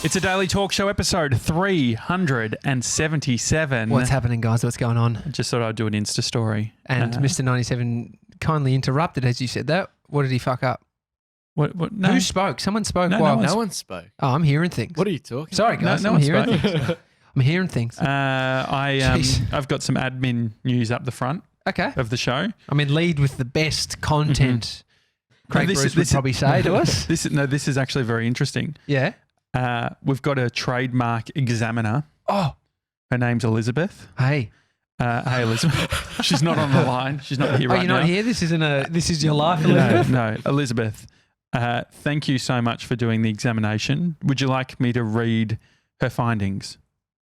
It's a Daily Talk Show episode 377. What's happening, guys? What's going on? I just thought I'd do an Insta story. And Mr. 97 kindly interrupted as you said that. What did he fuck up? What? No. Who spoke? Someone spoke. No, while no No one spoke. Oh, I'm hearing things. What are you talking Sorry, about? guys. No I'm one hearing spoke. things. I'm hearing things. I've got some admin news up the front Okay. of the show. I mean, lead with the best content. Craig No, Bruce would probably say to us. This is actually very interesting. Yeah. We've got a trademark examiner. Oh, Her name's Elizabeth. hey. Hey, Elizabeth. She's not on the line. She's not here Oh, right you're now. not here? This is your life, Elizabeth? No, Elizabeth. Thank you so much for doing the examination. Would you like me to read her findings?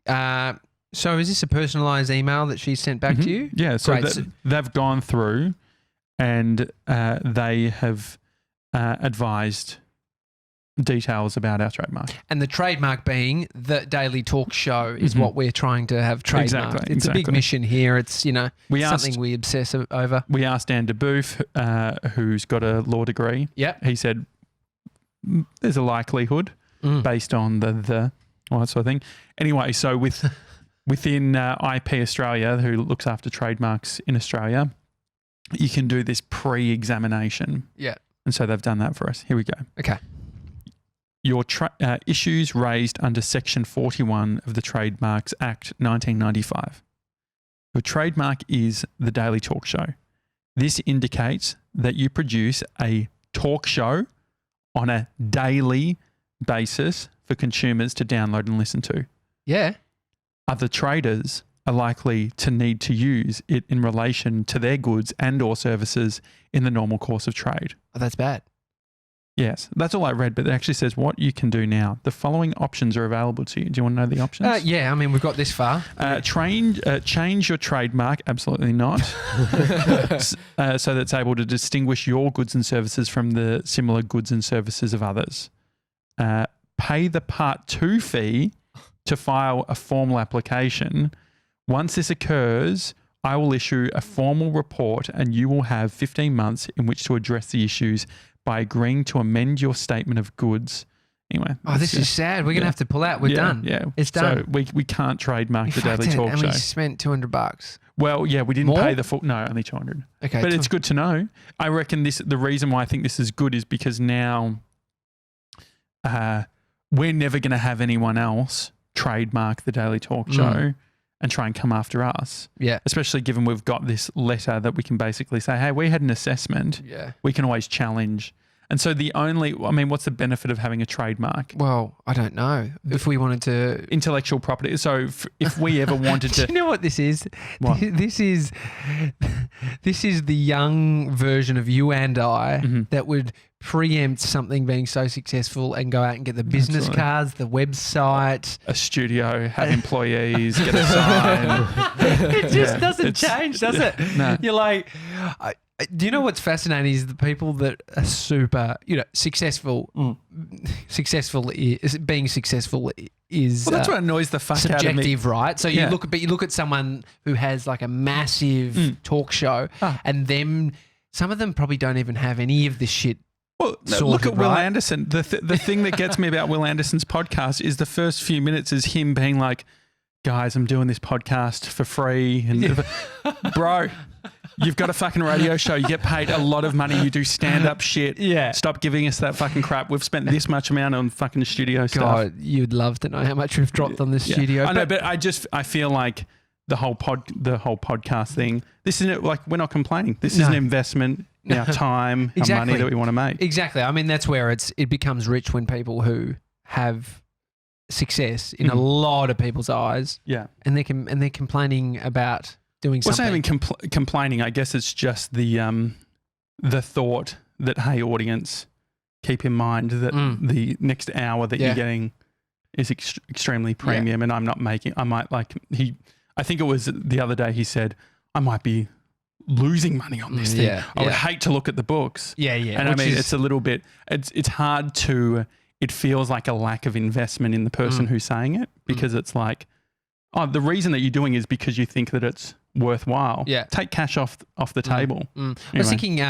So is this a personalised email that she sent back to you? Yeah, so Great. they've gone through and they have advised details about our trademark. And the trademark being the Daily Talk Show is what we're trying to have trademarked. Exactly, It's a big exactly. mission here. It's, something asked- we obsess over. We asked Dan DeBoof, who's got a law degree. Yep. He said there's a likelihood based on the all that sort of thing. Anyway, so within IP Australia, who looks after trademarks in Australia, you can do this pre-examination. Yeah. And so they've done that for us. Here we go. Okay. Your issues raised under Section 41 of the Trademarks Act 1995. Your trademark is the Daily Talk Show. This indicates that you produce a talk show on a daily basis for consumers to download and listen to. Yeah. Other traders are likely to need to use it in relation to their goods and or services in the normal course of trade. Oh, that's bad. Yes, that's all I read, but it actually says what you can do now. The follling options are available to you. Do you want to know the options? Yeah, I mean, we've got this far. Change your trademark. Absolutely not. So that it's able to distinguish your goods and services from the similar goods and services of others. Pay the Part 2 fee to file a formal application. Once this occurs, I will issue a formal report and you will have 15 months in which to address the issues by agreeing to amend your statement of goods. Anyway. Oh, this is sad. We're going to have to pull out. We're done. Yeah. It's done. So we can't trademark the Daily Fucked it, Talk and Show. we spent $200. Well, yeah, we didn't More? pay the full. No, only 200. Okay. But it's good to know. I reckon the reason why I think this is good is because now we're never going to have anyone else trademark the Daily Talk Show and try and come after us. Yeah. Especially given we've got this letter that we can basically say, hey, we had an assessment. Yeah. We can always challenge. And so what's the benefit of having a trademark? Well, I don't know. If we wanted to... Intellectual property. So if we ever wanted to... Do you know what this is? What? This is the young version of you and I that would preempt something being so successful and go out and get the business Absolutely. cards, the website. A studio, have employees, get a sign. It just Yeah, doesn't it's- change, does it? No. You're like... do you know what's fascinating is the people that are super, successful. Being successful is Well, that's what annoys the fuck out of me. subjective, right? So you Yeah. look at someone who has like a massive talk show, and some of them probably don't even have any of this shit. Well, no, sorted, look at Will right? Anderson. The thing that gets me about Will Anderson's podcast is the first few minutes is him being like, guys, I'm doing this podcast for free. And bro, you've got a fucking radio show. You get paid a lot of money. You do stand-up shit. Yeah. Stop giving us that fucking crap. We've spent this much amount on fucking studio stuff. God, you'd love to know how much we've dropped on this Yeah. studio. I know, but I feel like the whole podcast thing, this isn't like, we're not complaining. This is an investment in our time, our money that we want to make. Exactly. I mean, that's where it becomes rich when people who have success in a lot of people's eyes, Yeah. and they're complaining about doing Well, it's not something. even complaining. I guess it's just the thought that, hey, audience, keep in mind that the next hour that you're getting is extremely premium, and I'm not making. I think it was the other day he said, I might be losing money on this thing. I would hate to look at the books. Yeah. And I mean, it's a little bit. It's hard to. It feels like a lack of investment in the person who's saying it, because it's like, oh, the reason that you're doing is because you think that it's worthwhile. Yeah. Take cash off the table. I was thinking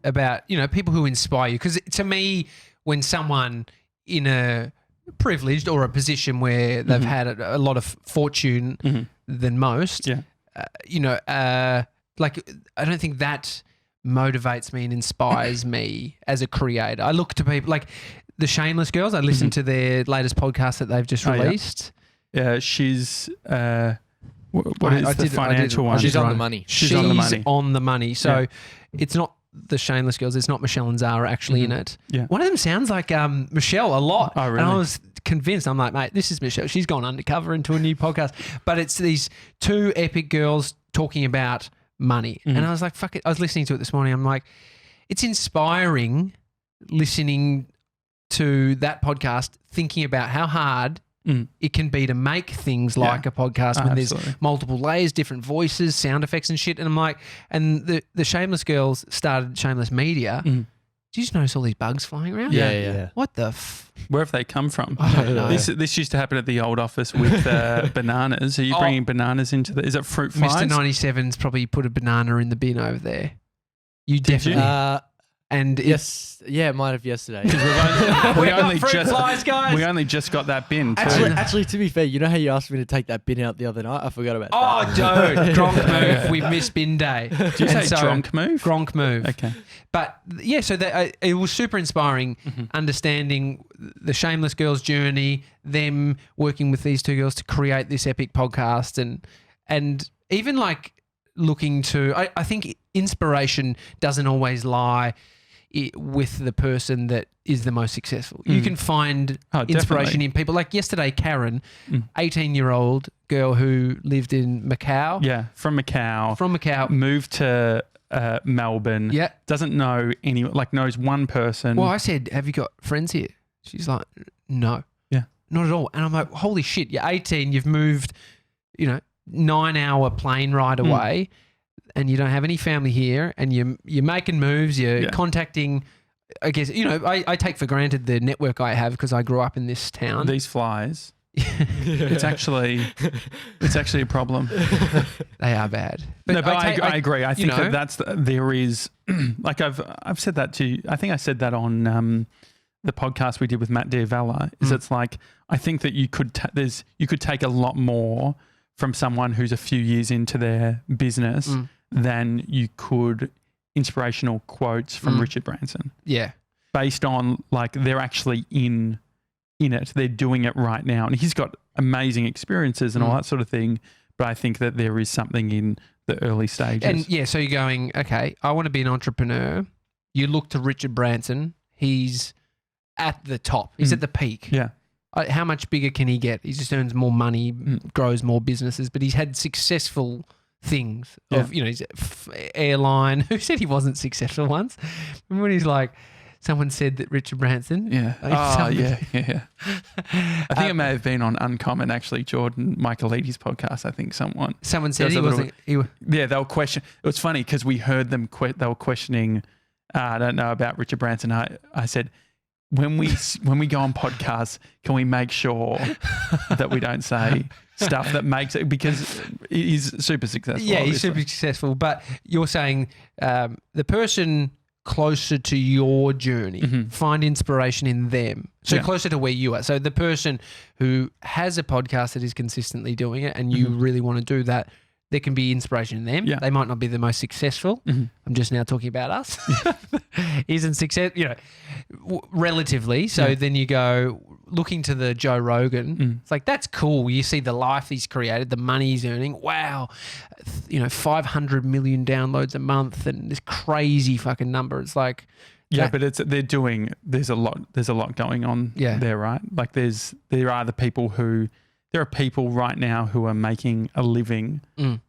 about, people who inspire you, because to me, when someone in a privileged or a position where they've had a lot of fortune than most. Yeah. Like I don't think that motivates me and inspires me as a creator. I look to people like the Shameless Girls. I listen to their latest podcast that they've just released. Yeah, she's what is the financial one? She's on the money. She's on the money. So it's not the Shameless Girls. It's not Michelle and Zara actually in it. Yeah. One of them sounds like Michelle a lot. Oh, really? And I was convinced. I'm like, mate, this is Michelle. She's gone undercover into a new podcast. But it's these two epic girls talking about money. And I was like, fuck it. I was listening to it this morning. I'm like, it's inspiring listening to that podcast, thinking about how hard it can be to make things like a podcast when there's multiple layers, different voices, sound effects and shit. And I'm like, and the Shameless Girls started Shameless Media. Do you just notice all these bugs flying around? Yeah. What the Where have they come from? I don't know. This used to happen at the old office with bananas. Are you bringing bananas into is it fruit flies? Mr. 97's probably put a banana in the bin over there. You Did definitely. you? And yes, it might have yesterday. we only fruit flies, guys. We only just got that bin. Too. Actually, to be fair, you know how you asked me to take that bin out the other night? I forgot about that. Oh, dude. Gronk move. We've missed bin day. Did you say Gronk move? Gronk move. Okay. But yeah, so it was super inspiring understanding the Shameless Girls' journey, them working with these two girls to create this epic podcast and even like looking to, I think inspiration doesn't always lie with the person that is the most successful. You can find inspiration in people. Like yesterday, Karen, 18-year-old girl who lived in Macau. Yeah, from Macau. Moved to Melbourne. Yeah. Doesn't know knows one person. Well, I said, have you got friends here? She's like, no. Yeah. Not at all. And I'm like, holy shit, you're 18, you've moved, 9-hour plane ride away. And you don't have any family here, and you're making moves, you're contacting. I guess I take for granted the network I have because I grew up in this town. These flies, it's actually a problem. They are bad. But I agree. I think there is like I've said that to you. I think I said that on the podcast we did with Matt Diavella. It's like I think that you could take a lot more from someone who's a few years into their business than you could inspirational quotes from Richard Branson. Yeah. Based on like they're actually in it. They're doing it right now. And he's got amazing experiences and all that sort of thing. But I think that there is something in the early stages. And yeah, so you're going, okay, I want to be an entrepreneur. You look to Richard Branson. He's at the top. He's at the peak. Yeah. How much bigger can he get? He just earns more money, grows more businesses, but he's had successful things of, his airline. Who said he wasn't successful once? Remember when he's like, someone said that Richard Branson? Yeah. Yeah. I think it may have been on Uncommon, actually, Jordan Michaelides' podcast. I think someone said he wasn't. Yeah, they were questioning. It was funny because we heard them, they were questioning, I don't know about Richard Branson. I said, when we go on podcasts, can we make sure that we don't say stuff that makes it, because he's super successful. Yeah, obviously. he's super successful. But you're saying the person closer to your journey, find inspiration in them. So closer to where you are. So the person who has a podcast that is consistently doing it and you really want to do that, there can be inspiration in them. Yeah. They might not be the most successful. I'm just now talking about us. Isn't success, relatively. So then you go looking to the Joe Rogan. It's like, that's cool. You see the life he's created, the money he's earning. Wow. 500 million downloads a month and this crazy fucking number. It's like, yeah, but there's a lot going on there, right? Like there are people right now who are making a living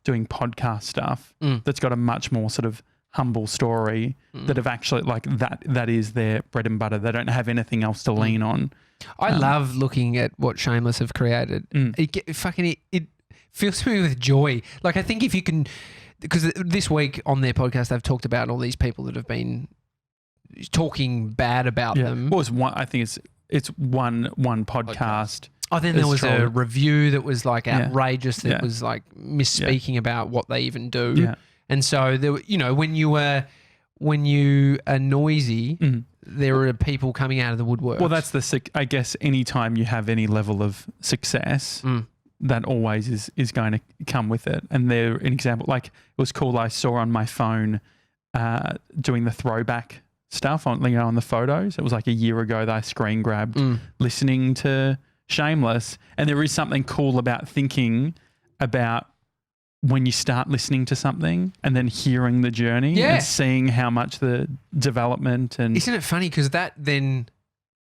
doing podcast stuff that's got a much more sort of humble story that have actually like that is their bread and butter. They don't have anything else to lean on. I love looking at what Shameless have created. It fills me with joy. Like, I think if you can, because this week on their podcast they've talked about all these people that have been talking bad about them. Well, I think it's one podcast. Oh, then there was a review that was like outrageous. That was like misspeaking about what they even do. Yeah. And so there, when you are noisy, there are people coming out of the woodwork. Well, that's I guess anytime you have any level of success, that always is going to come with it. And there, an example, like it was cool. I saw on my phone doing the throwback stuff on the photos. It was like a year ago that I screen grabbed listening to Shameless. And there is something cool about thinking about when you start listening to something and then hearing the journey and seeing how much the development and... Isn't it funny? Because that then...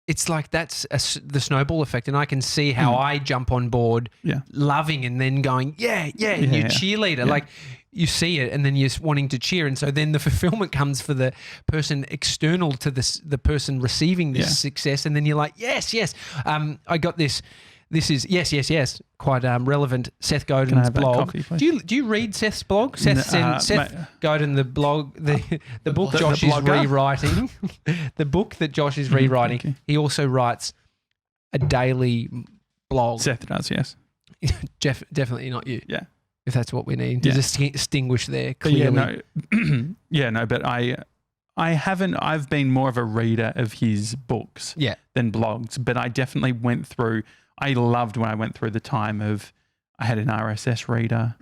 It's like that's the snowball effect, and I can see how I jump on board loving and then going, and you're cheerleader. Yeah. Like you see it and then you're wanting to cheer. And so then the fulfillment comes for the person external to the person receiving this success. And then you're like, yes. I got this. This is, yes. Quite relevant. Seth Godin's blog. Coffee, do you read Seth's blog? Seth Godin, the blog, the book Josh is rewriting, the book that Josh is rewriting. Okay. He also writes a daily blog. Seth does, yes. Definitely not you. Yeah. If that's what we need to distinguish there clearly. But I haven't. I've been more of a reader of his books than blogs, but I definitely went through. I loved when I went through the time of I had an RSS reader.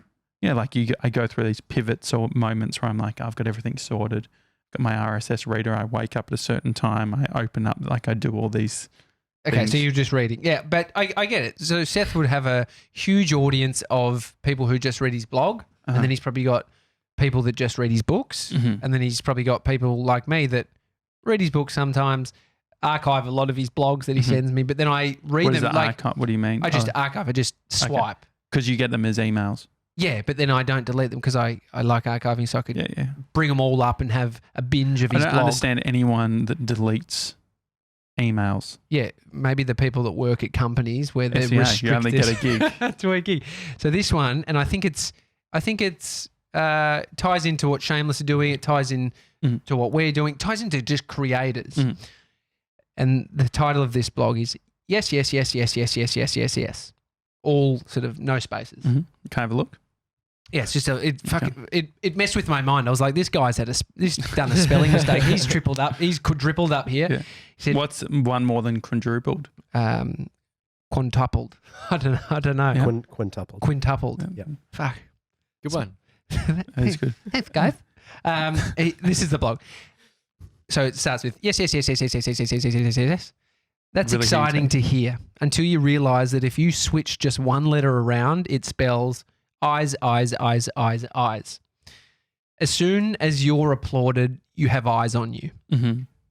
I go through these pivots or moments where I'm like, I've got everything sorted. Got my RSS reader. I wake up at a certain time. I open up, I do all these. Okay, things. So you're just reading. Yeah, but I get it. So Seth would have a huge audience of people who just read his blog, and then he's probably got people that just read his books, and then he's probably got people like me that read his books sometimes, archive a lot of his blogs that he sends me, but then I read them. Archive? What do you mean? I just archive. I just swipe. Because you get them as emails. Yeah, but then I don't delete them because I like archiving, so I could bring them all up and have a binge of his blog. I don't understand anyone that deletes emails. Yeah, maybe the people that work at companies where they're restricted. You only get a gig. To a gig. So this one, and I think it's ties into what Shameless are doing. It ties in to what we're doing. It ties into just creators. And the title of this blog is yes. All sort of no spaces. Can I have a look? Yeah, it's just it messed with my mind. I was like, this guy's done a spelling mistake. He's tripled up. He's quadrupled up here. Yeah. He said, what's one more than quadrupled? Quintupled. I don't know. Yeah. Quintupled. Yeah. Fuck. Good one. That's good. Thanks, guys. This is the blog. So it starts with yes. That's really exciting to hear until you realize that if you switch just one letter around, it spells eyes. As soon as you're applauded, you have eyes on you.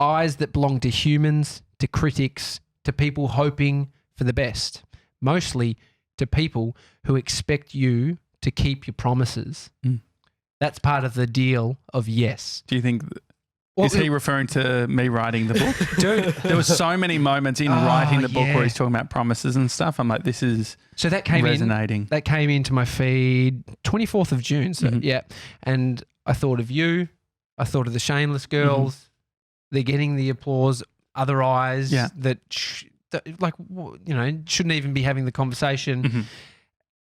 Eyes that belong to humans, to critics, to people hoping for the best, mostly to people who expect you to keep your promises. That's part of the deal of yes. Do you think... Is he referring to me writing the book? Dude, there were so many moments in writing the book where he's talking about promises and stuff. I'm like, this is resonating. That came into my feed 24th of June. So and I thought of you. I thought of the Shameless girls. They're getting the applause. Other eyes that shouldn't even be having the conversation.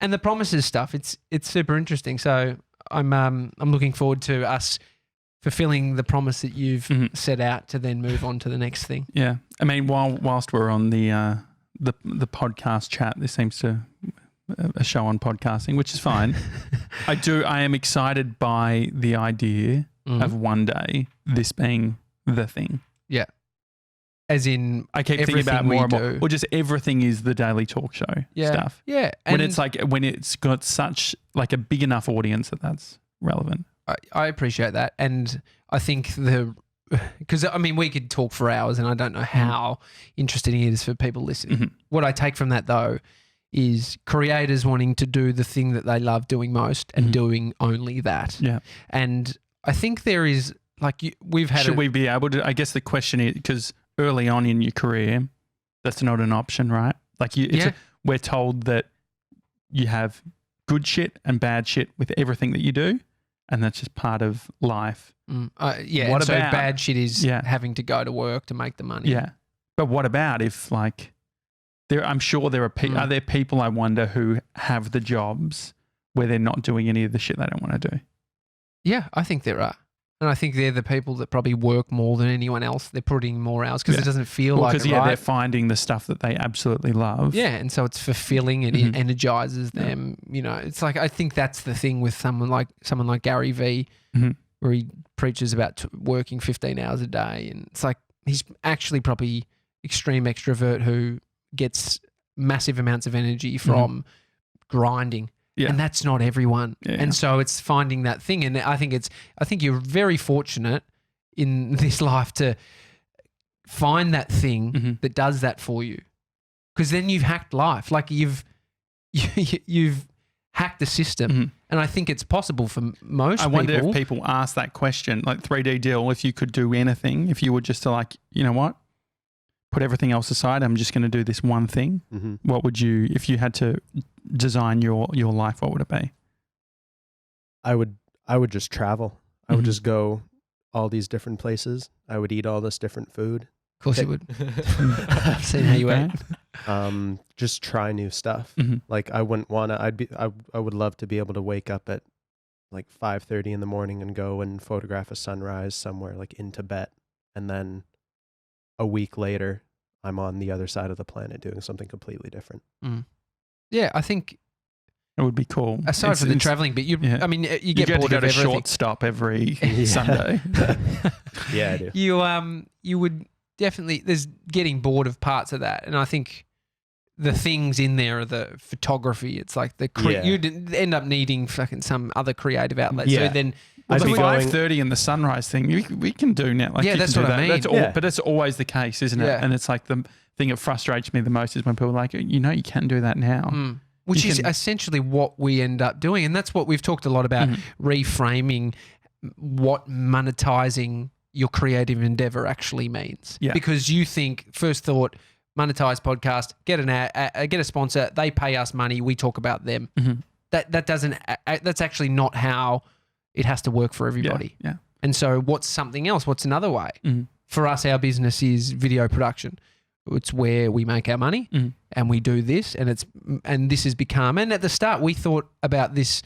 And the promises stuff. It's super interesting. So I'm looking forward to us fulfilling the promise that you've set out to then move on to the next thing. Yeah. I mean, whilst we're on the podcast chat, this seems to a show on podcasting, which is fine. I am excited by the idea of one day this being the thing. Yeah. As in, I keep thinking about more and more, or just everything is the daily talk show stuff. Yeah. When it's got such like a big enough audience that's relevant. I appreciate that. And I think because I mean, we could talk for hours and I don't know how interesting it is for people listening. What I take from that though is creators wanting to do the thing that they love doing most and doing only that. Yeah. And I think there is we've had. Should we be able to, I guess the question is, because early on in your career, that's not an option, right? We're told that you have good shit and bad shit with everything that you do. And that's just part of life. What so about, bad shit is having to go to work to make the money. Yeah. But what about if I'm sure there are are there people I wonder who have the jobs where they're not doing any of the shit they don't want to do? Yeah, I think there are. And I think they're the people that probably work more than anyone else. They're putting more hours because Yeah. it doesn't feel Well, like because it, right? they're finding the stuff that they absolutely love. Yeah, and so it's fulfilling and Mhm. it energizes them. You know, it's like I think that's the thing with someone like Gary V, Mhm. where he preaches about working 15 hours a day, and it's like he's actually probably extreme extrovert who gets massive amounts of energy from grinding. Yeah. And that's not everyone. Yeah. And so it's finding that thing. And I think you're very fortunate in this life to find that thing Mhm. that does that for you. Because then you've hacked life. Like you've hacked the system. Mhm. And I think it's possible for most I people. wonder if people ask that question, like 3D Dill, if you could do anything, if you were just to like, you know what, put everything else aside, I'm just going to do this one thing. Mm-hmm. What would you, if you had to design your life, what would it be? I would just travel. I would Mhm. just go all these different places. I would eat all this different food. Of course you would. I've seen how you Okay. ate. Just try new stuff. Mhm. Like I wouldn't want to. I would love to be able to wake up at like 5:30 in the morning and go and photograph a sunrise somewhere like in Tibet, and then a week later I'm on the other side of the planet doing something completely different. Yeah, I think It would be cool. aside from the traveling bit, yeah. I mean, you You get get to bored go of to everything. short stop every Yeah. Sunday. Yeah, I do. You would definitely, there's getting bored of parts of that. And I think the things in there are the photography. It's like Yeah. you'd end up needing fucking some other creative outlet. Yeah. So then, Well, I'd the be going- 5:30 and the sunrise thing, we can do now. Like Yeah, you that's can do what I that. mean. That's Yeah. but that's always the case, isn't it? Yeah. And it's like the thing that frustrates me the most is when people are like, you know, you can do that now. which You is can- essentially what we end up doing. And that's what we've talked a lot about, Mhm. reframing what monetizing your creative endeavor actually means. Yeah. Because you think, first thought, monetize podcast, get a sponsor, they pay us money, we talk about them. Mhm. That doesn't, that's actually not how it has to work for everybody. Yeah. And so what's something else? What's another way? Mhm. For us, our business is video production. It's where we make our money Mhm. and we do this, and this has become, and at the start we thought about this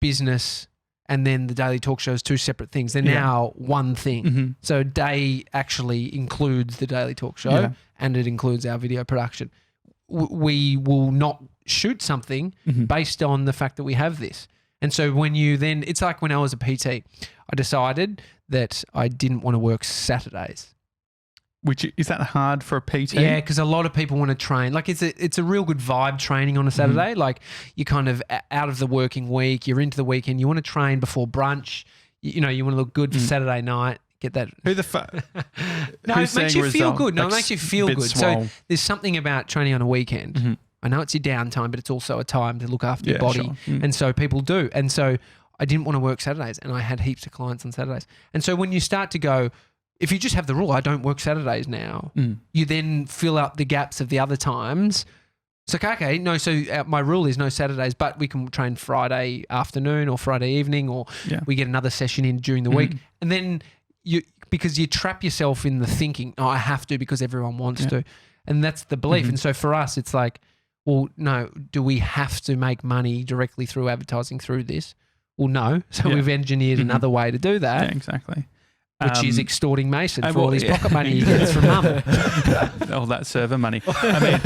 business and then the daily talk show as two separate things. They're Yeah. now one thing. Mhm. So day actually includes the daily talk show Yeah. and it includes our video production. We will not shoot something Mhm. based on the fact that we have this. And so when you then, it's like when I was a PT, I decided that I didn't want to work Saturdays. Which is that hard for a PT? Yeah, because a lot of people want to train. Like it's a real good vibe training on a Saturday. Like you're kind of out of the working week, you're into the weekend. You want to train before brunch. You know, you want to look good for Saturday night. Get that. Who the fuck? No, Who's it makes seeing you feel result? good. No, Like it makes you feel bit good. swole. So there's something about training on a weekend. Mhm. I know it's your downtime, but it's also a time to look after your Yeah, body. sure. Mm. And so people do. And so I didn't want to work Saturdays, and I had heaps of clients on Saturdays. And so when you start to go, if you just have the rule, I don't work Saturdays now, you then fill up the gaps of the other times. It's like, okay, no, so my rule is no Saturdays, but we can train Friday afternoon or Friday evening, or Yeah. we get another session in during the week. And then because you trap yourself in the thinking, oh, I have to because everyone wants to. And that's the belief. And so for us, it's like, well, no, do we have to make money directly through advertising through this? Well, no. So Yeah. we've engineered another way to do Yeah, that, exactly. which is extorting Mason for well, all his yeah. pocket money he gets from mum. All that server money. I mean,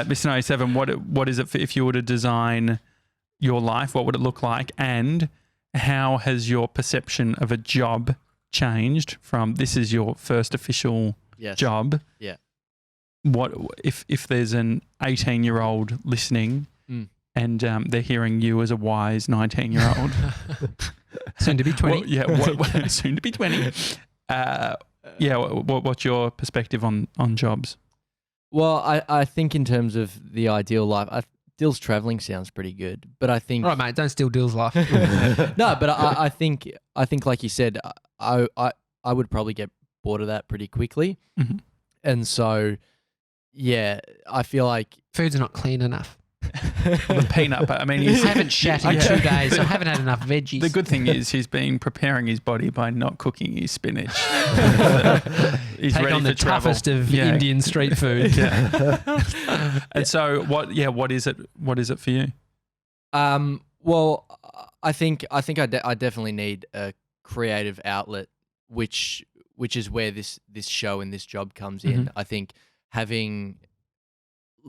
Mr. 97, what is it for, if you were to design your life, what would it look like? And how has your perception of a job changed from this is your first official Yes. job? Yeah. What if there's an 18-year-old listening and they're hearing you as a wise 19-year-old? Soon to be 20. Well, yeah, soon to be 20. What's your perspective on jobs? Well, I think in terms of the ideal life, Dill's traveling sounds pretty good, but I think All right, mate, don't steal Dill's life. no, but I think like you said, I would probably get bored of that pretty quickly, Mhm. and so yeah, I feel like Food's not clean enough. Well, the peanut butter. I mean, I haven't shat in 2 days. I haven't had enough veggies. The good thing is he's been preparing his body by not cooking his spinach. He's Take ready on for the travel. toughest of Yeah. Indian street food. Yeah. And so what is it? What is it for you? well, I think I definitely need a creative outlet, which is where this show and this job comes in. I think having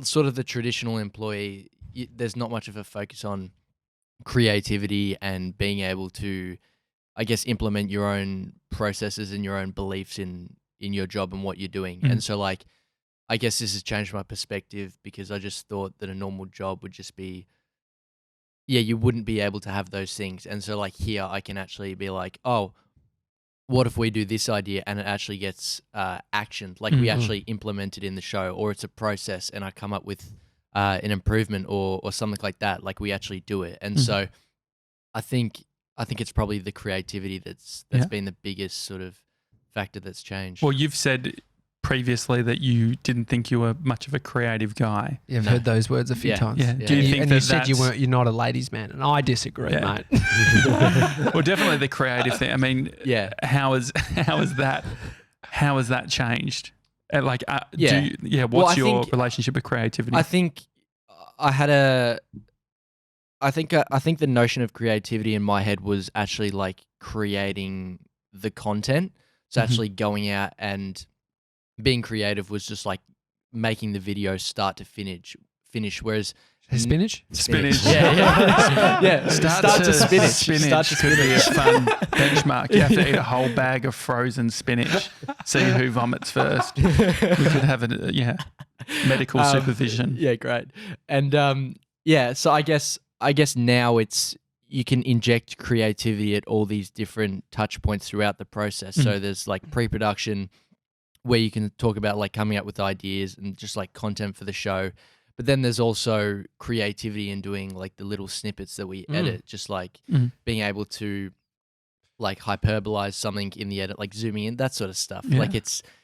sort of the traditional employee, there's not much of a focus on creativity and being able to, I guess, implement your own processes and your own beliefs in your job and what you're doing. And so like, I guess this has changed my perspective, because I just thought that a normal job would just be, you wouldn't be able to have those things. And so like here I can actually be like, oh, what if we do this idea and it actually gets actioned? Like we actually implement it in the show, or it's a process and I come up with an improvement or something like that. Like we actually do it. And so I think it's probably the creativity that's been the biggest sort of factor that's changed. Well, you've said previously that you didn't think you were much of a creative guy. Yeah, I've heard those words a few times. Yeah. Do you think and you said you're not a ladies' man, and I disagree, mate. Well, definitely the creative thing. I mean, how is that changed? What's your relationship with creativity? I think I think the notion of creativity in my head was actually like creating the content. So actually going out and being creative was just like making the video start to finish. Whereas spinach. Yeah. Start to spinach. Spinach could be a fun benchmark. You have to eat a whole bag of frozen spinach. See who vomits first. We could have medical supervision. Yeah, great. And so I guess now you can inject creativity at all these different touch points throughout the process. So there's like pre-production, where you can talk about like coming up with ideas and just like content for the show. But then there's also creativity in doing like the little snippets that we edit, just like being able to like hyperbolize something in the edit, like zooming in, that sort of stuff. Yeah. Like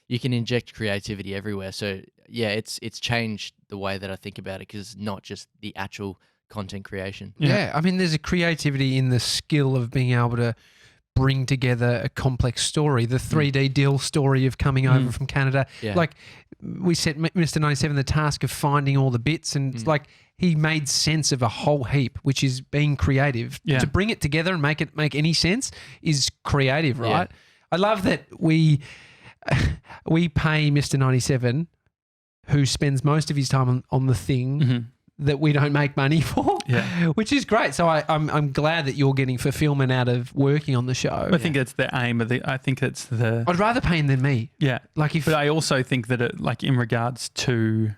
you can inject creativity everywhere. So yeah, it's changed the way that I think about it, because it's not just the actual content creation. Yeah. I mean, there's a creativity in the skill of being able to bring together a complex story, the 3D deal story of coming over from Canada. Yeah. Like we set Mr. 97 the task of finding all the bits, and it's like he made sense of a whole heap, which is being creative. To bring it together and make it make any sense is creative, right? Yeah. I love that we pay Mr. 97, who spends most of his time on the thing that we don't make money for, which is great. So I'm glad that you're getting fulfillment out of working on the show. I think it's the aim of I think it's the. I'd rather pay him than me. Yeah, but I also think that it, like in regards to,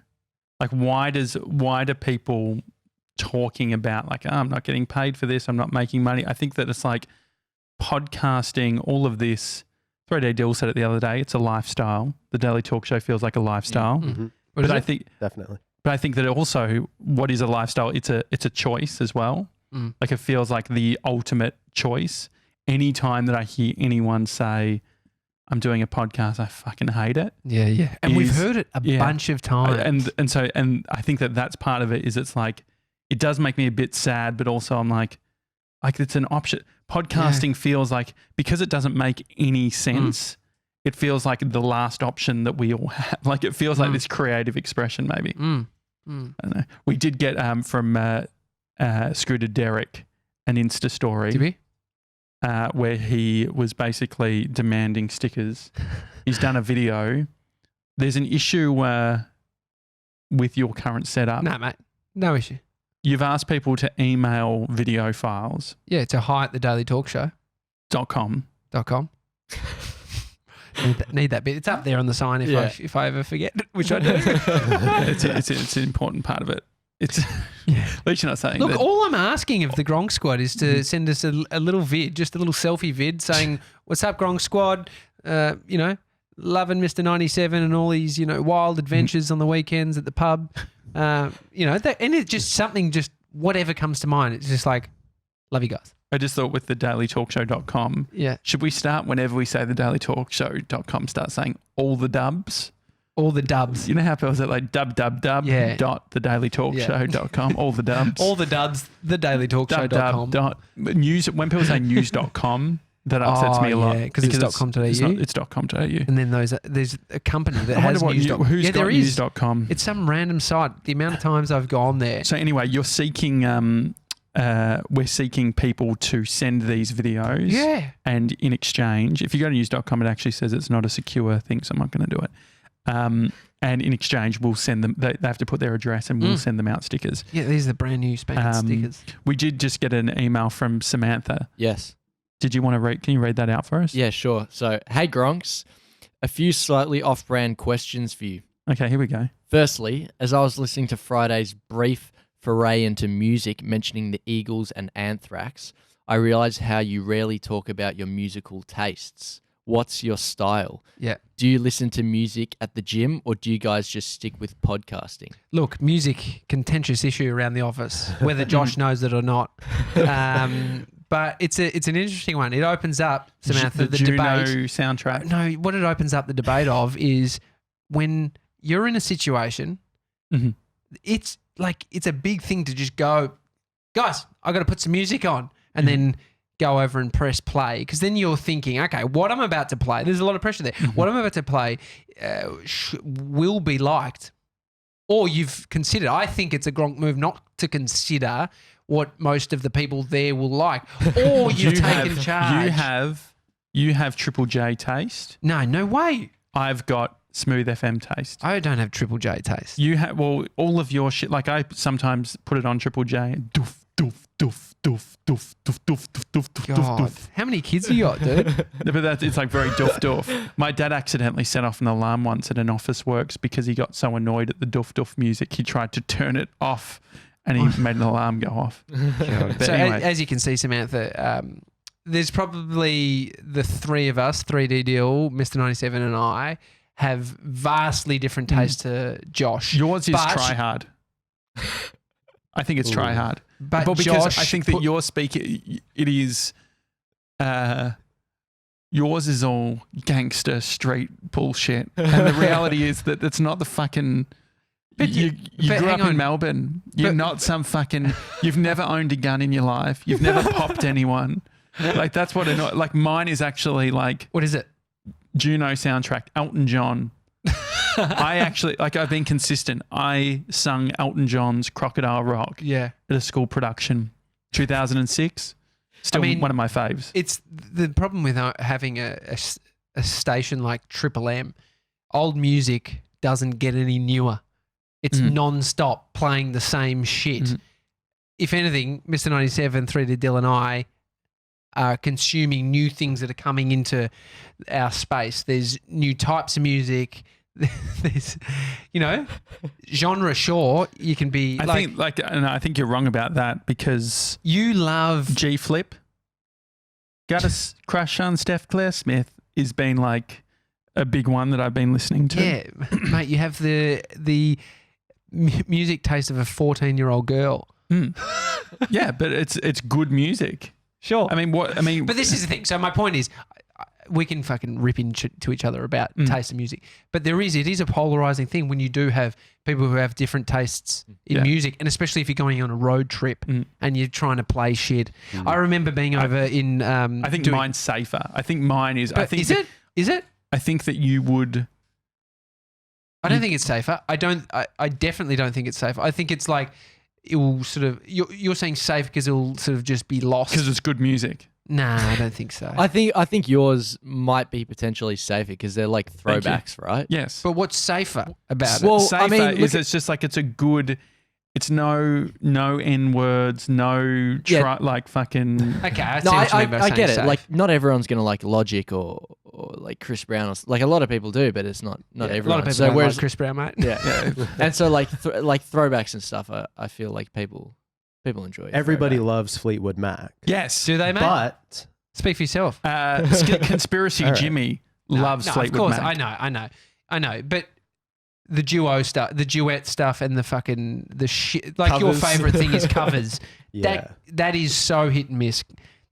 like why do people talking about like, I'm not getting paid for this, I'm not making money. I think that it's like podcasting, all of this. 3D Dill said it the other day. It's a lifestyle. The Daily Talk Show feels like a lifestyle. But I think definitely. But I think that also, what is a lifestyle? It's a choice as well. Like it feels like the ultimate choice. Anytime that I hear anyone say, I'm doing a podcast, I fucking hate it. Yeah. And we've heard it a bunch of times. And I think that that's part of it. Is it's like, it does make me a bit sad, but also I'm like it's an option. Podcasting feels like, because it doesn't make any sense, it feels like the last option that we all have. Like it feels like this creative expression maybe. I don't know. We did get from Scooter Derek an Insta story. Did we? Where he was basically demanding stickers. He's done a video. There's an issue with your current setup. No, mate. No issue. You've asked people to email video files. Yeah, to hi@thedailytalkshow.com. Need that bit. It's up there on the sign if I ever forget, which I do. It's an important part of it. At least you're not saying. Look, all I'm asking of the Gronk Squad is to send us a little vid, just a little selfie vid saying, "What's up, Gronk Squad? Loving Mr. 97 and all these, wild adventures on the weekends at the pub. And it's just something, just whatever comes to mind. It's just like, love you guys." I just thought with the dailytalkshow.com, should we start whenever we say the dailytalkshow.com, start saying all the dubs? All the dubs. You know how people say like dot thedailytalkshow.com, all the dubs. All the dubs, thedailytalkshow.com. News, when people say news.com, that upsets me a lot. Because it's .com.au. It's .com.au. And then there's a company that has news.com. Who's got news.com? It's some random site. The amount of times I've gone there. So anyway, you're seeking we're seeking people to send these videos. Yeah. And in exchange, if you go to news.com, it actually says it's not a secure thing, so I'm not going to do it. And in exchange, we'll send them, they have to put their address and we'll send them out stickers. Yeah, these are the brand new spanking stickers. We did just get an email from Samantha. Yes. Did you want to read? Can you read that out for us? Yeah, sure. So, hey Gronks, a few slightly off-brand questions for you. Okay, here we go. Firstly, as I was listening to Friday's brief foray into music mentioning the Eagles and Anthrax, I realised how you rarely talk about your musical tastes. What's your style? Yeah. Do you listen to music at the gym or do you guys just stick with podcasting? Look, music, contentious issue around the office, whether Josh knows it or not. But it's an interesting one. It opens up, Samantha, the Juno debate. soundtrack. No, what it opens up the debate of is when you're in a situation, it's like it's a big thing to just go, guys, I got to put some music on, and then go over and press play, because then you're thinking, okay, what I'm about to play, there's a lot of pressure there. What I'm about to play will be liked, or you've considered. I think it's a Gronk move not to consider what most of the people there will like, or you've taken charge. You have Triple J taste. No way. I've got Smooth FM taste. I don't have Triple J taste. You have, well, all of your shit. Like I sometimes put it on Triple J. And doof, doof, doof, doof, doof, doof, doof, doof, doof, doof, God, doof. how many kids you got, dude? But it's like very doof, doof. My dad accidentally set off an alarm once at an office works because he got so annoyed at the doof, doof music. He tried to turn it off and he made an alarm go off. But So anyway. as you can see, Samantha, there's probably the three of us, 3D Deal, Mr. 97 and I, have vastly different tastes to Josh. Yours is But- try hard. I think it's try hard. But Because Josh I think that your speaker, it is, yours is all gangster street bullshit. And the reality is that it's not the fucking, But you but grew hang up in on. Melbourne. You're But- not some fucking, you've never owned a gun in your life. You've never popped anyone. Like that's what, like mine is actually like What is it? Juno soundtrack, Elton John. I actually, like I've been consistent. I sung Elton John's Crocodile Rock Yeah. at a school production, 2006. Still I mean, one of my faves. It's the problem with having a station like Triple M. Old music doesn't get any newer. It's non-stop playing the same shit. If anything, Mr. 97, 3D Dill and I are consuming new things that are coming into our space. There's new types of music. There's, genre. Sure, you can be. I think you're wrong about that because You love. G Flip, got a crush on Steph Claire Smith, has been like a big one that I've been listening to. Yeah, mate. You have the music taste of a 14-year-old girl. Yeah, but it's good music. Sure. But this is the thing. So my point is, we can fucking rip into each other about taste of music, but it is a polarizing thing when you do have people who have different tastes in music, and especially if you're going on a road trip and you're trying to play shit. I remember being over in. I think mine's safer. I think mine is. I think Is it? I think that you would. I don't think it's safer. I definitely don't think it's safer. I think it's like it will sort of. You're saying safe because it will sort of just be lost Because it's good music. Nah, I don't think so. I think yours might be potentially safer because they're like Thank you. throwbacks, right? Yes. But what's safer about Well, it? Safer I mean, is it's just like it's a good. It's no N words, no like fucking. Okay, I see No, what you mean by I saying get it. safe. Like, not everyone's gonna like Logic or like Chris Brown or like a lot of people do, but it's not Yeah, everyone. A lot of people so don't whereas, like Chris Brown, mate. yeah, and so like throwbacks and stuff, I feel like people enjoy it. Everybody loves Fleetwood Mac. Yes. Do they, mate? But Speak for yourself. Conspiracy All right. Jimmy No, loves no, Fleetwood of course, Mac. I know. But the duo stuff, the duet stuff, and the fucking the shit. Like your Covers. favorite thing is covers. yeah, That is so hit and miss.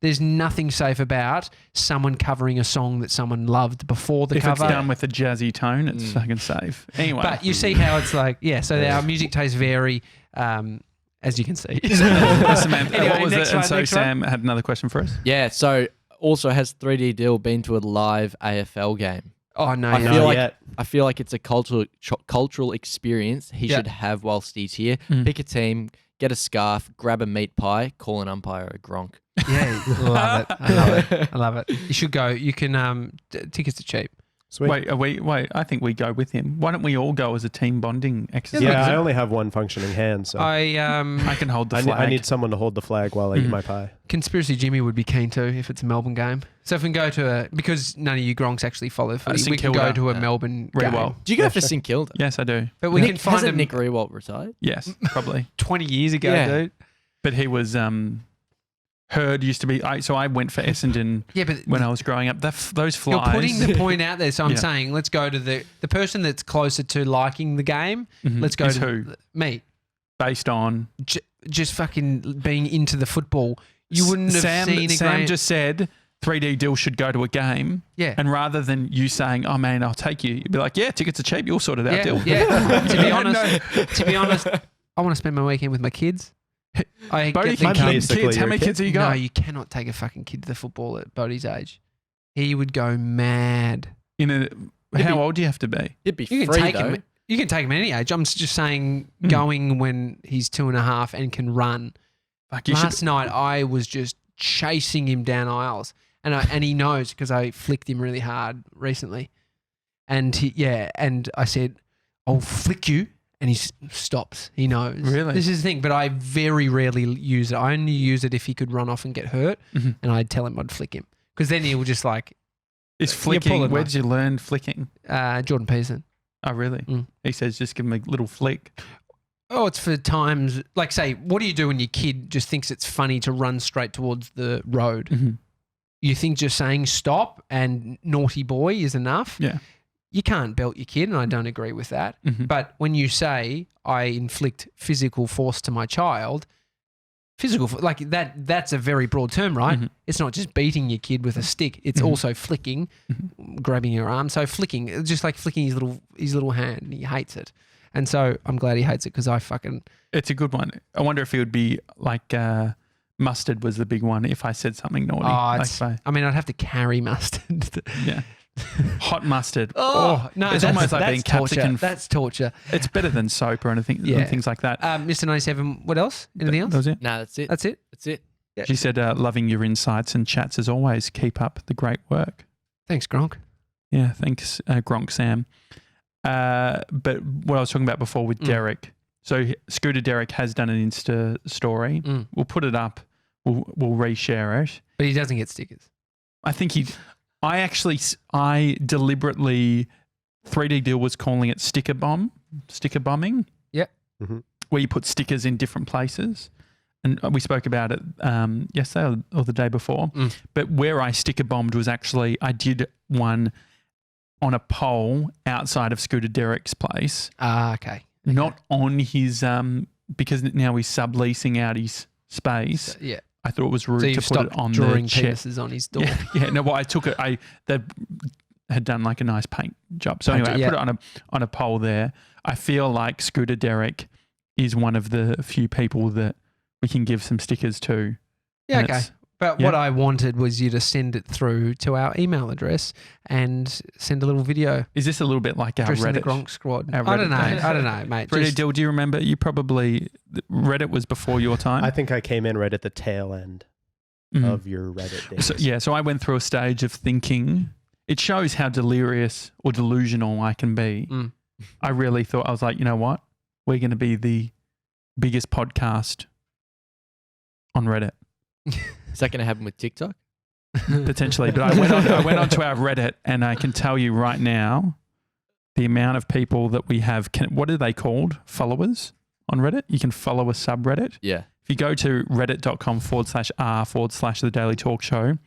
There's nothing safe about someone covering a song that someone loved before the If cover. it's done with a jazzy tone, it's fucking safe. Anyway. But you see how it's like, so our music tastes vary, as you can see. Samantha, Anyway, what was next it? And one, so next Sam had another question for us. Yeah. So also has 3D Deal been to a live AFL game? Oh no, I yeah. feel not like yet. I feel like it's a cultural experience he should have whilst he's here. Pick a team, get a scarf, grab a meat pie, call an umpire a Gronk. Yeah, love it. I love it. I love it. You should go. You can tickets are cheap. Sweet. Wait. I think we go with him. Why don't we all go as a team bonding exercise? Yeah, I only have one functioning hand, so I can hold the flag. I need someone to hold the flag while I eat my pie. Conspiracy Jimmy would be keen too if it's a Melbourne game. So if we can go to because none of you Gronks actually follow footy, we can go to a Melbourne game. Do you go for St Kilda? Yes, I do. But we can find Hasn't Nick Riewoldt retired? Yes, probably 20 years ago, dude. But he was Herd used to be. So I went for Essendon. When I was growing up, those flies. You're putting the point out there, so I'm saying let's go to the person that's closer to liking the game. Let's go to who? Me. Based on just fucking being into the football. You wouldn't have seen Sam just said 3D Dill should go to a game. Yeah. And rather than you saying, "Oh man, I'll take you," you'd be like, "Yeah, tickets are cheap. You'll sort it out, Dill." Yeah. To be honest, I want to spend my weekend with my kids. Bodie can kids. How many kids have you got? No, you cannot take a fucking kid to the football at Bodie's age. He would go mad. How old do you have to be? It'd be You free can take though. him. You can take him at any age. I'm just saying going when he's 2.5 and can run. Last night I was just chasing him down aisles, and he knows because I flicked him really hard recently, and I said, "I'll flick you." And he stops. He knows. Really? This is the thing, but I very rarely use it. I only use it if he could run off and get hurt, and I'd tell him I'd flick him. Because then he will just like... Is flicking... Where did you learn flicking? Jordan Peterson. Oh, really? He says just give him a little flick. Oh, it's for times... Like, say, what do you do when your kid just thinks it's funny to run straight towards the road? You think just saying stop and naughty boy is enough? Yeah. You can't belt your kid, and I don't agree with that. But when you say I inflict physical force to my child, like that's a very broad term, right? It's not just beating your kid with a stick. It's also flicking, grabbing your arm. So flicking, just like flicking his little hand, and he hates it. And so I'm glad he hates it because It's a good one. I wonder if he would be like mustard was the big one if I said something naughty. I'd have to carry mustard. Yeah. Hot mustard. No, it's almost like being capsicum. That's torture. It's better than soap or anything. Things like that. Mr. 97. What else? Anything else? That was it. No, that's it. That's it. That's it. Yeah. She said, "Loving your insights and chats as always. Keep up the great work." Thanks, Gronk. Yeah, thanks, Gronk Sam. But what I was talking about before with Derek. So Scooter Derek has done an Insta story. We'll put it up. We'll reshare it. But he doesn't get stickers. I think I deliberately 3D Deal was calling it sticker bombing. Yeah. Where you put stickers in different places. And we spoke about it yesterday or the day before. But where I sticker bombed was actually, I did one on a pole outside of Scooter Derek's place. Okay. Not on his, because now he's subleasing out his space. Yeah. I thought it was rude to put it on drawing the chair. penises on his door. Yeah. No, well, I took it. They had done like a nice paint job. So anyway, I put it on a pole there. I feel like Scooter Derek is one of the few people that we can give some stickers to. Yeah, okay. But what I wanted was you to send it through to our email address and send a little video. Is this a little bit like our Reddit? The Gronk squad. I don't know, mate. Reddit, do you remember? You probably Reddit was before your time. I think I came in right at the tail end of your Reddit days. So I went through a stage of thinking. It shows how delirious or delusional I can be. I really thought, I was like, you know what? We're going to be the biggest podcast on Reddit. Is that going to happen with TikTok? Potentially. But I went onto our Reddit, and I can tell you right now the amount of people that we have. What are they called? Followers on Reddit? You can follow a subreddit. Yeah. If you go to reddit.com/r/The Daily Talk Show,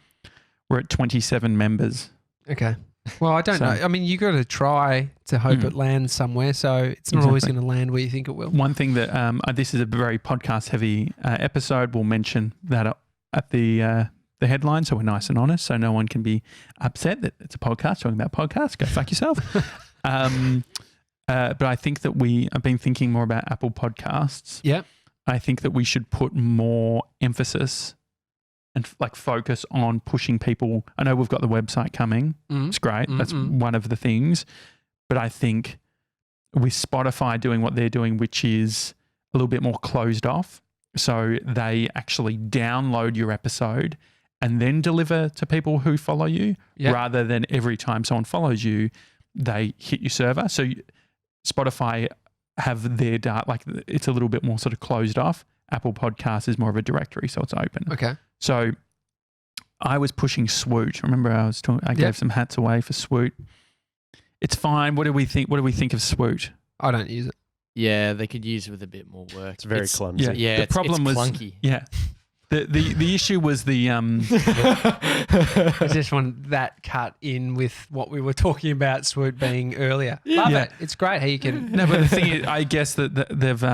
we're at 27 members. Okay. Well, I don't know. I mean, you got to try to hope it lands somewhere. So it's not always going to land where you think it will. One thing that this is a very podcast heavy episode. We'll mention that at the headline, so we're nice and honest, so no one can be upset that it's a podcast talking about podcasts. Go fuck yourself. But I think that I've been thinking more about Apple Podcasts. Yeah. I think that we should put more emphasis and focus on pushing people. I know we've got the website coming. It's great. That's one of the things. But I think with Spotify doing what they're doing, which is little bit more closed off. So they actually download your episode and then deliver to people who follow you, rather than every time someone follows you, they hit your server. So Spotify have their data, like it's a little bit more sort of closed off. Apple Podcasts is more of a directory, so it's open. Okay. So I was pushing Swoot. Remember, I gave some hats away for Swoot. It's fine. What do we think? What do we think of Swoot? I don't use it. Yeah, they could use it with a bit more work. It's very clumsy. Yeah, the problem it's was clunky. Yeah. The issue was the I just want that cut in with what we were talking about Swoot being earlier. Love it. It's great how you can. no, but the thing is, I guess that they've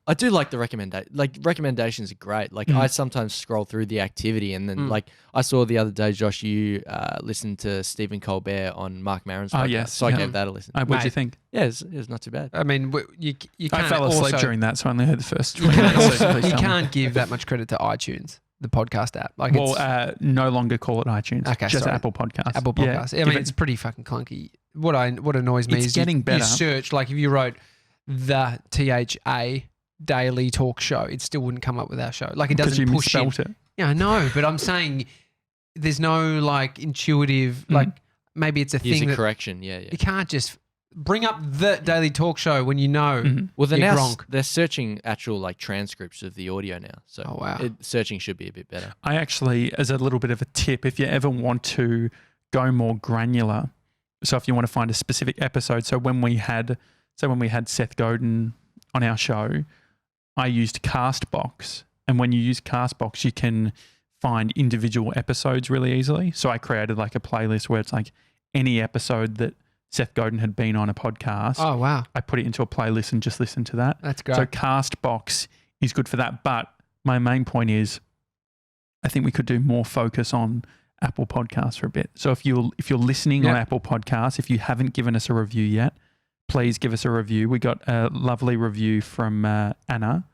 I do like the recommendation. Like recommendations are great. Like I sometimes scroll through the activity and then like I saw the other day, Josh, you listened to Stephen Colbert on Mark Maron's podcast. yes. So I gave that a listen. what do you think? Yeah, it was not too bad. I mean, you can't I fell asleep also, during that, so I only heard the first. You 20 can't, minutes, also, so please you tell me. can't give that much credit to iTunes, the podcast app. Like No longer call it iTunes. Okay, just sorry. Apple Podcasts. Apple Podcasts. I mean, it's pretty fucking clunky. What annoys me It's is getting you better. search, like if you wrote the THA Daily Talk Show, it still wouldn't come up with our show. Like it because doesn't you push in. misspelt it. Yeah, I know, but I'm saying there's no like intuitive, like maybe it's a Here's thing a that correction. Yeah. you can't just bring up the Daily Talk Show when you know. Well, they're You're now gronk. they're searching actual like transcripts of the audio now. So Oh, wow. Searching should be a bit better. I actually, as a little bit of a tip, if you ever want to go more granular, so if you want to find a specific episode, so when we had Seth Godin on our show, I used Castbox, and when you use Castbox, you can find individual episodes really easily. So I created like a playlist where it's like any episode that Seth Godin had been on a podcast. Oh, wow. I put it into a playlist and just listen to that. That's great. So Castbox is good for that. But my main point is, I think we could do more focus on Apple Podcasts for a bit. So if you're listening on Apple Podcasts, if you haven't given us a review yet, please give us a review. We got a lovely review from Anna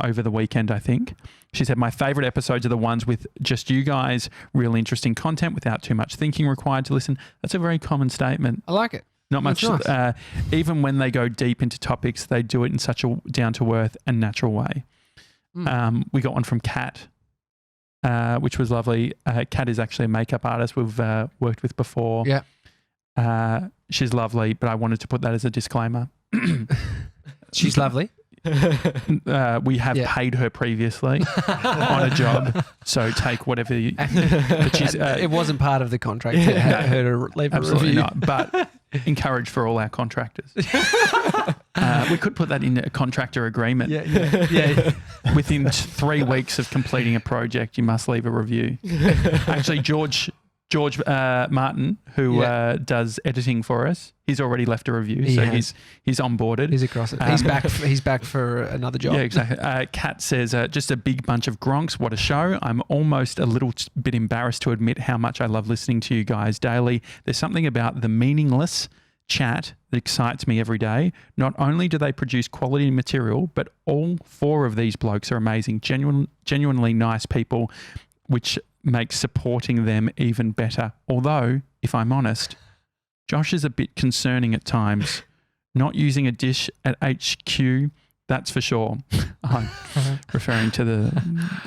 over the weekend, I think. She said, my favorite episodes are the ones with just you guys, real interesting content without too much thinking required to listen. That's a very common statement. I like it. Not much. That's nice. Even when they go deep into topics, they do it in such a down-to-earth and natural way. We got one from Kat, which was lovely. Kat is actually a makeup artist we've worked with before. Yeah. She's lovely, but I wanted to put that as a disclaimer. She's lovely. We have paid her previously on a job, so take whatever you... But she's, it wasn't part of the contract to have her to leave a absolutely review. not, but encouraged for all our contractors. We could put that in a contractor agreement. Yeah. Within 3 weeks of completing a project, you must leave a review. Actually, George Martin, who does editing for us, he's already left a review, he's onboarded. He's across it. He's back for another job. Yeah, exactly. Kat says, just a big bunch of gronks. What a show. I'm almost a little bit embarrassed to admit how much I love listening to you guys daily. There's something about the meaningless chat that excites me every day. Not only do they produce quality material, but all 4 of these blokes are amazing, genuinely nice people, which makes supporting them even better. Although, if I'm honest, Josh is a bit concerning at times. Not using a dish at HQ, that's for sure. I'm referring to the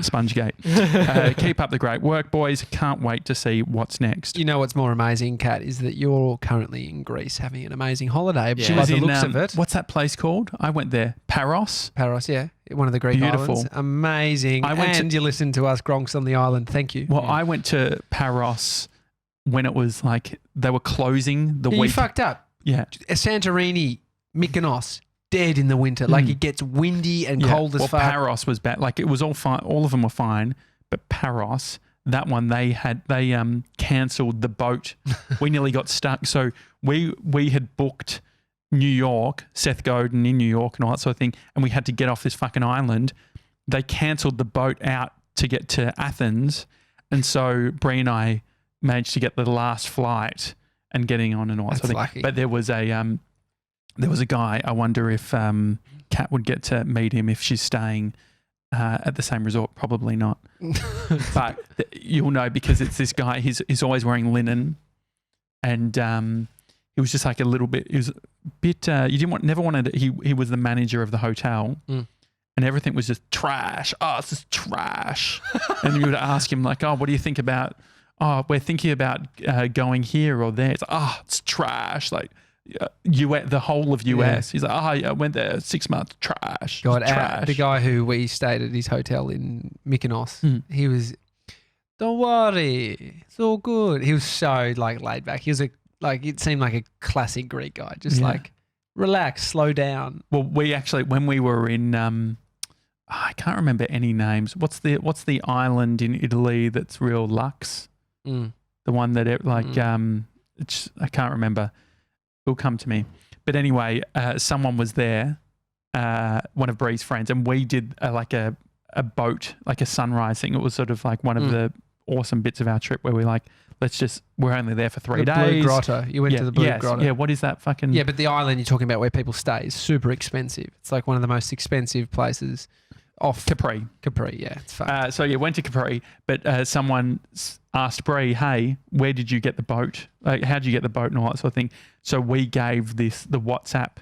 Spongegate. Keep up the great work, boys. Can't wait to see what's next. You know what's more amazing, Kat, is that you're currently in Greece having an amazing holiday. Yeah. She By was the in, looks of it. what's that place called? I went there. Paros. Paros, yeah. One of the Greek Beautiful. islands. Amazing. And you listened to us gronks on the island. Thank you. Well, I went to Paros when it was like they were closing the You week. fucked up. Yeah. Santorini, Mykonos, dead in the winter. Like it gets windy and cold as fuck. Paros was bad. Like it was all fine. All of them were fine, but Paros, that one they cancelled the boat. We nearly got stuck. So we had booked New York, Seth Godin in New York and all that sort of thing, and we had to get off this fucking island. They cancelled the boat out to get to Athens, and so Bree and I managed to get the last flight and getting on and all that That's sort of lucky. thing. But there was a guy. I wonder if Kat would get to meet him if she's staying at the same resort. Probably not. But you'll know because it's this guy. He's always wearing linen, and he was just like a little bit. He was a bit. You never wanted. He was the manager of the hotel, and everything was just trash. Oh, it's just trash. And you would ask him like, "Oh, what do you think about? Oh, we're thinking about going here or there." It's like, "Oh, it's trash." Like. The whole of US. He's like, I went there 6 months. Trash. God, trash. the guy who we stayed at his hotel in Mykonos, he was, don't worry, it's all good. He was so like laid back. He was it seemed like a classic Greek guy, just like relax, slow down. Well, we actually, when we were in, I can't remember any names. What's the island in Italy that's real luxe? The one that I can't remember. It'll come to me. But anyway, someone was there, one of Bree's friends, and we did a boat, like a sunrise thing. It was sort of like one of the awesome bits of our trip where we're only there for 3 days. Blue Grotto. You went to the Blue Grotto. Yeah, what is that fucking... Yeah, but the island you're talking about where people stay is super expensive. It's like one of the most expensive places off... Capri, yeah. It's fun. So went to Capri, but someone asked Bree, hey, where did you get the boat? Like, how did you get the boat and all that sort of thing? So we gave the WhatsApp,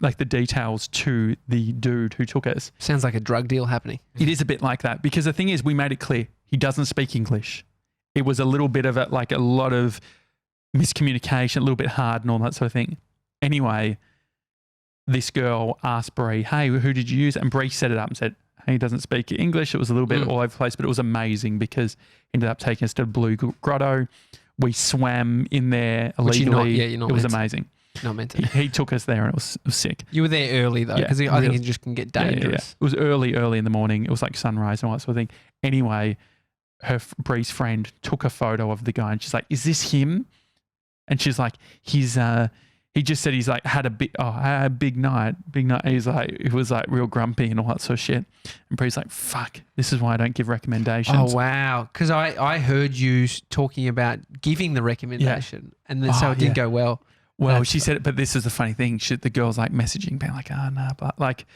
like the details to the dude who took us. Sounds like a drug deal happening. It is a bit like that because the thing is we made it clear he doesn't speak English. It was a little bit of like a lot of miscommunication, a little bit hard and all that sort of thing. Anyway, this girl asked Bree, hey, who did you use? And Bree set it up and said, hey, he doesn't speak English. It was a little bit all over the place, but it was amazing because he ended up taking us to Blue Grotto. We swam in there illegally. You're not it was meant to. amazing. Not meant to. He took us there and it was sick. You were there early though, because I think it just can get dangerous. It was early in the morning. It was like sunrise and all that sort of thing. Anyway, Bree's friend took a photo of the guy and she's like, is this him? And she's like, he just said he's like had a big night. He's like, it was like real grumpy and all that sort of shit. And Bree's like, fuck, this is why I don't give recommendations. Oh, wow. Because I heard you talking about giving the recommendation and then so it didn't go well. Well, she said it, but this is the funny thing. The girl's like messaging, being like, oh, no, but like,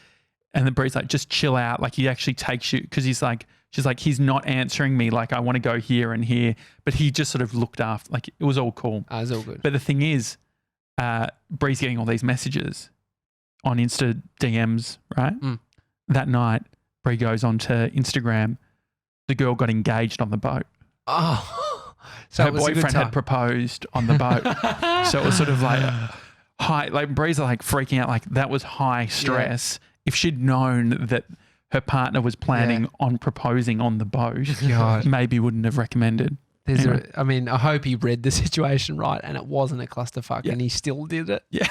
and then Bree's like, just chill out. Like he actually takes you, because she's like, he's not answering me. Like I want to go here and here, but he just sort of looked after, like it was all cool. It was all good. But the thing is, Bree's getting all these messages on Insta DMs, right? That night, Bree goes onto Instagram. The girl got engaged on the boat. Oh. So her boyfriend had proposed on the boat. So it was sort of like high, like Bree's like freaking out, like that was high stress. If she'd known that her partner was planning on proposing on the boat, maybe wouldn't have recommended. I hope he read the situation right and it wasn't a clusterfuck and he still did it. Yeah.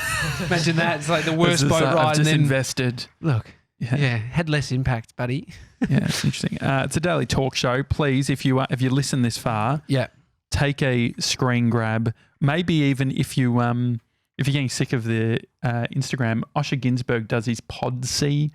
Imagine that. It's like the worst boat ride. I've just and then invested. Look. Yeah. Had less impact, buddy. Yeah, it's interesting. It's a daily talk show. Please, if you listen this far, take a screen grab. Maybe even if you're getting sick of the Instagram, Osher Ginsberg does his Pod C,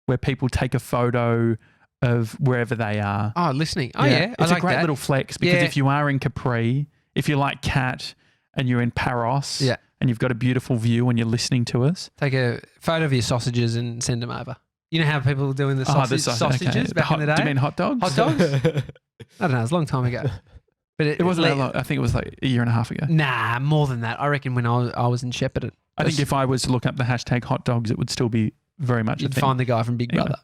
where people take a photo of wherever they are. Oh, listening. Oh, yeah. It's a great little flex because if you are in Capri, if you like Cat and you're in Paros and you've got a beautiful view and you're listening to us. Take a photo of your sausages and send them over. You know how people were doing the sausages back in the day? Do you mean hot dogs? Hot dogs? I don't know. It was a long time ago. But it wasn't that long. I think it was like a year and a half ago. Nah, more than that. I reckon when I was in Shepparton. I think if I was to look up the hashtag hot dogs, it would still be very much a thing. You'd find the guy from Big Brother.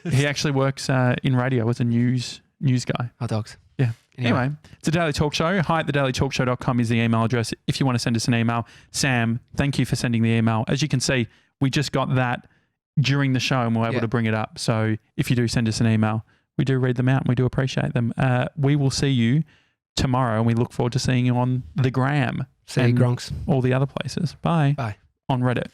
He actually works in radio as a news guy. Hot dogs. Yeah. Anyway, it's a daily talk show. Hi at thedailytalkshow.com is the email address if you want to send us an email. Sam, thank you for sending the email. As you can see, we just got that during the show and we're able to bring it up. So if you do send us an email, we do read them out and we do appreciate them. We will see you tomorrow and we look forward to seeing you on the gram. See you, Gronks. All the other places. Bye. Bye. On Reddit.